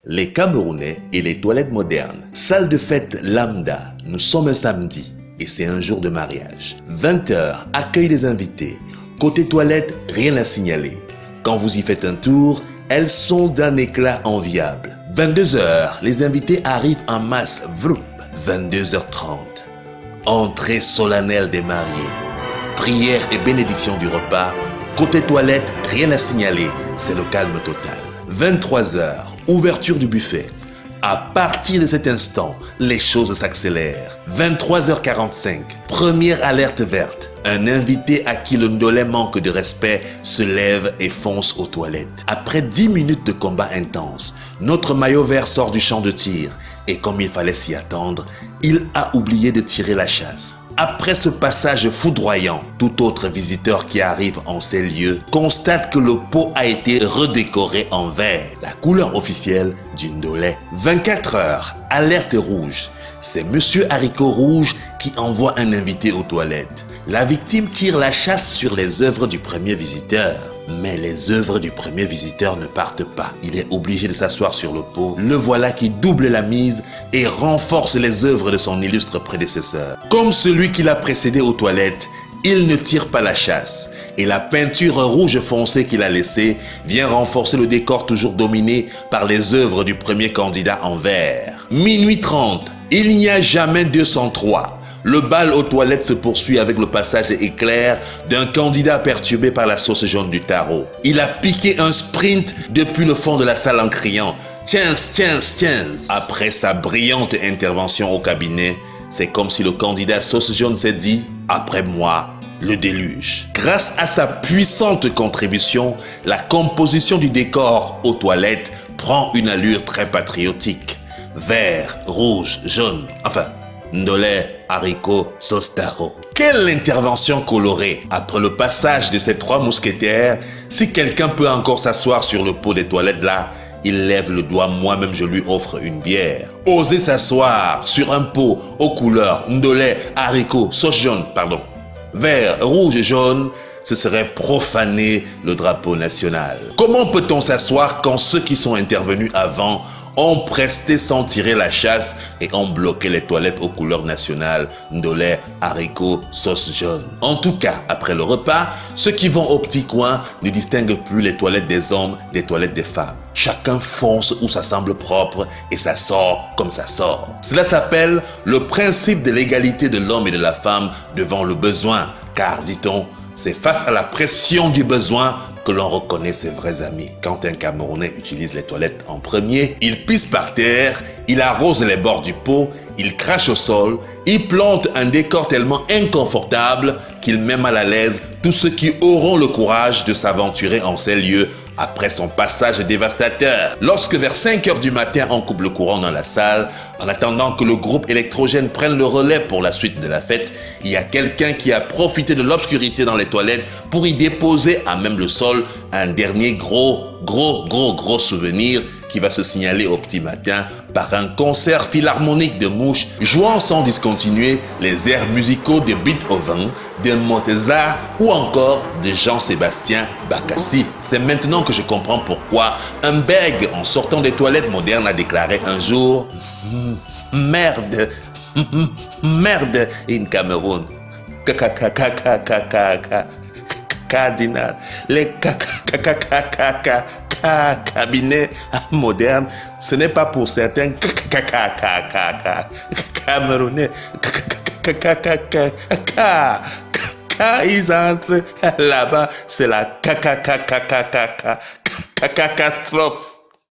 Les Camerounais et les toilettes modernes. Salle de fête lambda, nous sommes un samedi et c'est un jour de mariage. 20h, accueil des invités. Côté toilettes, rien à signaler. Quand vous y faites un tour, elles sont d'un éclat enviable. 22h, les invités arrivent en masse. Vroup. 22h30, entrée solennelle des mariés. Prière et bénédiction du repas. Côté toilettes, rien à signaler, c'est le calme total. 23h, ouverture du buffet. À partir de cet instant, les choses s'accélèrent. 23h45, première alerte verte. Un invité à qui le ndolé manque de respect se lève et fonce aux toilettes. Après 10 minutes de combat intense, notre maillot vert sort du champ de tir. Et comme il fallait s'y attendre, il a oublié de tirer la chasse. Après ce passage foudroyant, tout autre visiteur qui arrive en ces lieux constate que le pot a été redécoré en vert, la couleur officielle du ndolé. 24h, alerte rouge. C'est Monsieur Haricot Rouge qui envoie un invité aux toilettes. La victime tire la chasse sur les œuvres du premier visiteur. Mais les œuvres du premier visiteur ne partent pas. Il est obligé de s'asseoir sur le pot. Le voilà qui double la mise et renforce les œuvres de son illustre prédécesseur. Comme celui qui l'a précédé aux toilettes, il ne tire pas la chasse. Et la peinture rouge foncée qu'il a laissée vient renforcer le décor toujours dominé par les œuvres du premier candidat en vert. Minuit 30, il n'y a jamais 203. Le bal aux toilettes se poursuit avec le passage éclair d'un candidat perturbé par la sauce jaune du tarot. Il a piqué un sprint depuis le fond de la salle en criant « Tiens, tiens, tiens !» Après sa brillante intervention au cabinet, c'est comme si le candidat sauce jaune s'est dit « Après moi, le déluge ». Grâce à sa puissante contribution, la composition du décor aux toilettes prend une allure très patriotique. Vert, rouge, jaune, enfin, ndolé, haricot, sauce taro. Quelle intervention colorée! Après le passage de ces trois mousquetaires, si quelqu'un peut encore s'asseoir sur le pot des toilettes là, il lève le doigt, moi-même je lui offre une bière. Oser s'asseoir sur un pot aux couleurs ndolé, haricot, sauce jaune, pardon, vert, rouge et jaune, ce serait profaner le drapeau national. Comment peut-on s'asseoir quand ceux qui sont intervenus avant ont presté sans tirer la chasse et ont bloqué les toilettes aux couleurs nationales, ndolé, haricot, sauce jaune? En tout cas, après le repas, ceux qui vont au petit coin ne distinguent plus les toilettes des hommes des toilettes des femmes. Chacun fonce où ça semble propre et ça sort comme ça sort. Cela s'appelle le principe de l'égalité de l'homme et de la femme devant le besoin, car, dit-on, c'est face à la pression du besoin que l'on reconnaît ses vrais amis. Quand un Camerounais utilise les toilettes en premier, il pisse par terre, il arrose les bords du pot, il crache au sol, il plante un décor tellement inconfortable qu'il met mal à l'aise tous ceux qui auront le courage de s'aventurer en ces lieux après son passage dévastateur. Lorsque vers 5h du matin on coupe le courant dans la salle, en attendant que le groupe électrogène prenne le relais pour la suite de la fête, il y a quelqu'un qui a profité de l'obscurité dans les toilettes pour y déposer à même le sol un dernier gros souvenir qui va se signaler au petit matin par un concert philharmonique de mouches jouant sans discontinuer les airs musicaux de Beethoven, de Mozart ou encore de Jean-Sébastien Bach. C'est maintenant que je comprends pourquoi un bègue en sortant des toilettes modernes a déclaré un jour « Merde, merde in Cameroun, cardinal, les cabinet moderne, ce n'est pas pour certains Camerounais. Ils entrent là-bas, c'est la catastrophe.